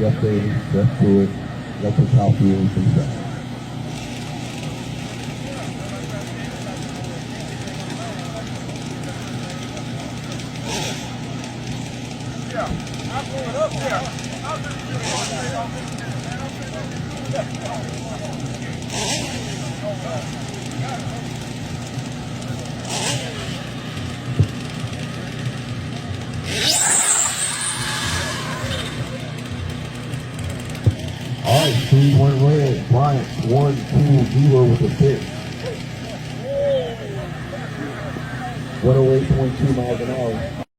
Jeff Davis, Jeff Stewart, Lexus Halfield, and himself. All right, 3-1 red, Bryant, 1-2-0 with the pick. 108.2 miles an hour.